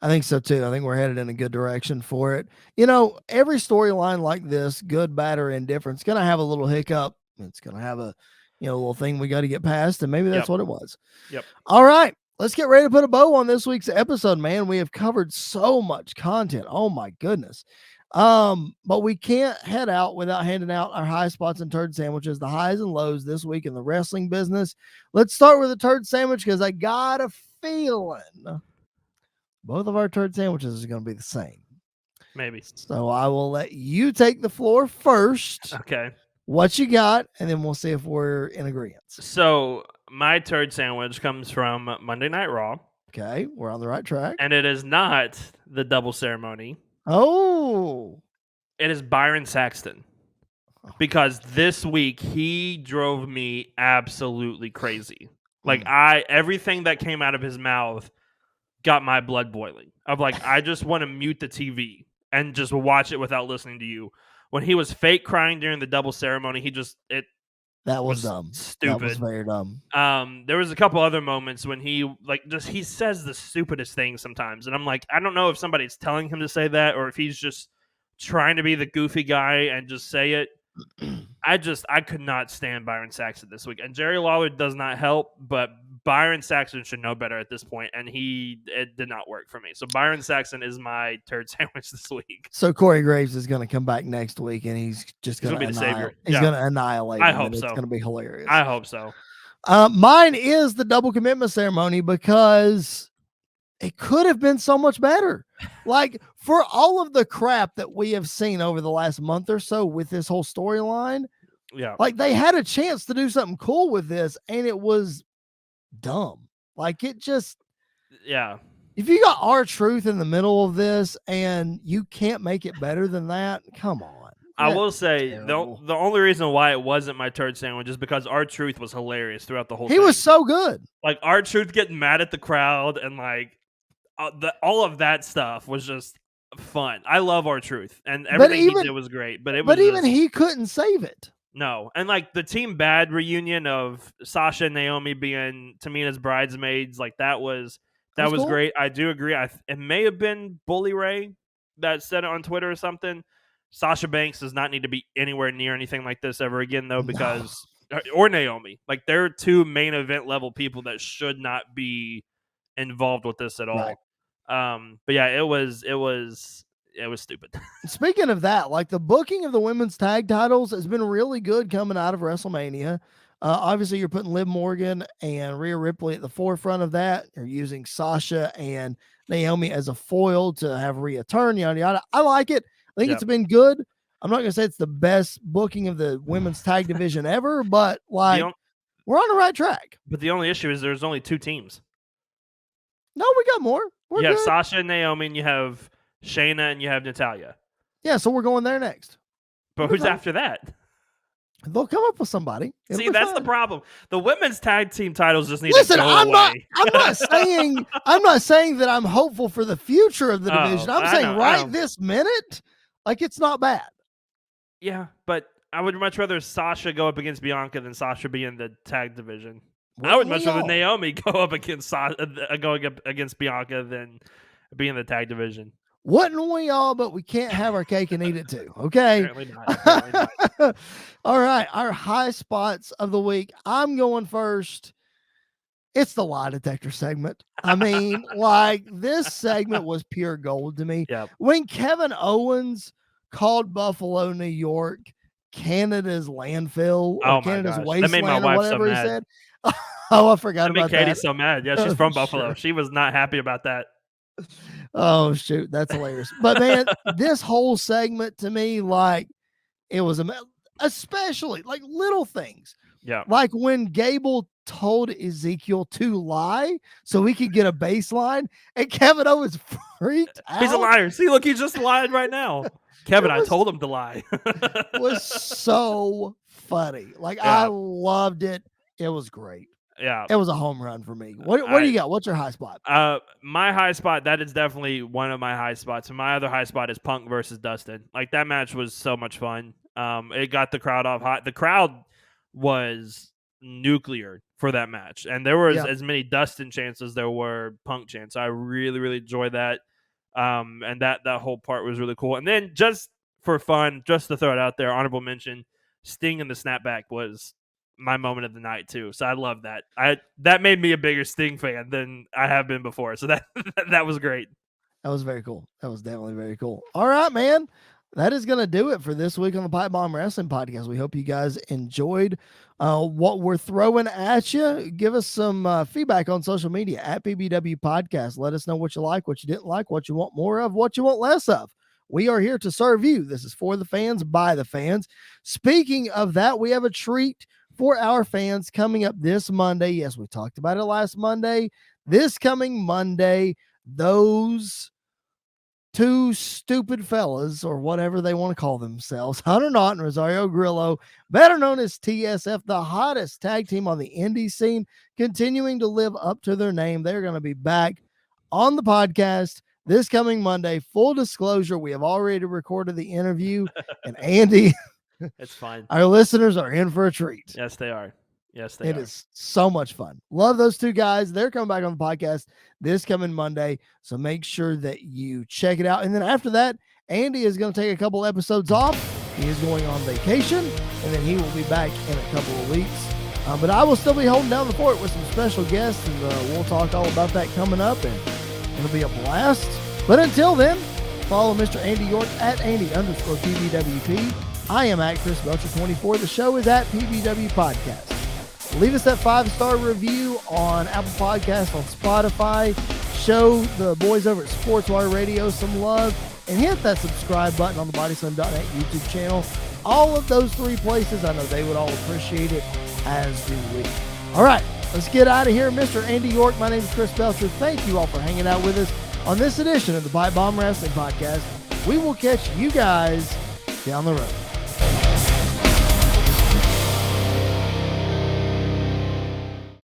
I think so too. I think we're headed in a good direction for it. Every storyline like this, good, bad, or indifferent, it's going to have a little hiccup. It's going to have a little thing we got to get past, and maybe that's what it was. Yep. All right. Let's get ready to put a bow on this week's episode, man. We have covered so much content. Oh my goodness. But we can't head out without handing out our high spots and turd sandwiches, the highs and lows this week in the wrestling business. Let's start with the turd sandwich because I got a feeling both of our turd sandwiches are going to be the same. Maybe. So I will let you take the floor first. Okay. What you got, and then we'll see if we're in agreement. So my turd sandwich comes from Monday Night Raw. Okay, we're on the right track. And it is not the double ceremony. Oh. It is Byron Saxton. Because this week he drove me absolutely crazy. Everything that came out of his mouth got my blood boiling. I just want to mute the TV and just watch it without listening to you. When he was fake crying during the double ceremony, that was dumb. Stupid. That was very dumb. There was a couple other moments when he he says the stupidest things sometimes, and I'm I don't know if somebody's telling him to say that or if he's just trying to be the goofy guy and just say it. I could not stand Byron Saxton this week, and Jerry Lawler does not help, but Byron Saxton should know better at this point, and it did not work for me. So Byron Saxton is my turd sandwich this week. So Corey Graves is going to come back next week, and he's just going to be the savior. He's going to annihilate him. I hope so. It's going to be hilarious. I hope so. Mine is the double commitment ceremony because it could have been so much better. For all of the crap that we have seen over the last month or so with this whole storyline, they had a chance to do something cool with this, and it was dumb. If you got R-Truth in the middle of this and you can't make it better than that, come on. I will say the only reason why it wasn't my turd sandwich is because R-Truth was hilarious throughout the whole thing. He was so good. R-Truth getting mad at the crowd and all of that stuff was just fun. I love R-Truth and everything he did was great, but he couldn't save it. No, and the Team Bad reunion of Sasha and Naomi being Tamina's bridesmaids, that was cool. Great. I do agree. It may have been Bully Ray that said it on Twitter or something. Sasha Banks does not need to be anywhere near anything like this ever again, though, because or Naomi, they're two main event level people that should not be involved with this at all. Right. But yeah, it was stupid. Speaking of that, the booking of the women's tag titles has been really good coming out of WrestleMania. Obviously, you're putting Liv Morgan and Rhea Ripley at the forefront of that. You're using Sasha and Naomi as a foil to have Rhea turn, yada, yada. I like it. I think it's been good. I'm not going to say it's the best booking of the women's tag division ever, but we're on the right track. But the only issue is there's only 2 teams. No, we got more. You have Sasha and Naomi, and you have Shayna, and you have Natalya. Yeah, so we're going there next. But who's after that? They'll come up with somebody. See, that's the problem. The women's tag team titles just need to go away. I'm not saying that I'm hopeful for the future of the division. I'm saying this minute, like, it's not bad. Yeah, but I would much rather Sasha go up against Bianca than Sasha be in the tag division. I would much rather Naomi go up against Bianca than be in the tag division. Wouldn't we all? But we can't have our cake and eat it too. Okay. Apparently not. All right. Our high spots of the week. I'm going first. It's the lie detector segment. I mean, like, this segment was pure gold to me. Yep. When Kevin Owens called Buffalo, New York, Canada's landfill, or Canada's wasteland, or whatever he said. Oh, I forgot about that. Katie's so mad. Yeah, she's from Buffalo. Sure. She was not happy about that. Oh, shoot. That's hilarious. But, man, this whole segment to me, like, it was especially, like, little things. Yeah. Like when Gable told Ezekiel to lie so he could get a baseline, and Kevin Owens freaked out. He's a liar. See, look, he just lied right now. Kevin, I told him to lie. It was so funny. Like, I loved it. It was great. Yeah. It was a home run for me. What do you got? What's your high spot? My high spot, that is definitely one of my high spots. And my other high spot is Punk versus Dustin. Like, that match was so much fun. It got the crowd off hot. The crowd was nuclear for that match. And there was as many Dustin chants as there were Punk chants. I really, really enjoyed that. And that whole part was really cool. And then just for fun, just to throw it out there, honorable mention, Sting and the snapback was my moment of the night too. So I love that. That made me a bigger Sting fan than I have been before. So that was great. That was very cool. That was definitely very cool. All right, man. That is going to do it for this week on the PipeBomb Wrestling Podcast. We hope you guys enjoyed what we're throwing at you. Give us some feedback on social media at PBW Podcast. Let us know what you like, what you didn't like, what you want more of, what you want less of. We are here to serve you. This is for the fans, by the fans. Speaking of that, we have a treat for our fans coming up this Monday. Yes, we talked about it last Monday. This coming Monday, those two stupid fellas, or whatever they want to call themselves, Hunter Knott and Rosario Grillo, better known as TSF, the hottest tag team on the indie scene, continuing to live up to their name. They're going to be back on the podcast this coming Monday. Full disclosure, we have already recorded the interview, and Andy, it's fine. Our listeners are in for a treat. Yes, they are. It is so much fun. Love those two guys. They're coming back on the podcast this coming Monday. So make sure that you check it out. And then after that, Andy is going to take a couple episodes off. He is going on vacation, and then he will be back in a couple of weeks. But I will still be holding down the fort with some special guests, and we'll talk all about that coming up, and it'll be a blast. But until then, follow Mr. Andy York at Andy_PBWP. I am at Chris Belcher 24. The show is at PBW Podcast. Leave us that 5-star review on Apple Podcasts, on Spotify. Show the boys over at Sportswire Radio some love, and hit that subscribe button on the BodySlam.net YouTube channel. All of those 3 places, I know they would all appreciate it, as do we. All right, let's get out of here. Mr. Andy York, my name is Chris Belcher. Thank you all for hanging out with us on this edition of the PipeBomb Wrestling Podcast. We will catch you guys down the road.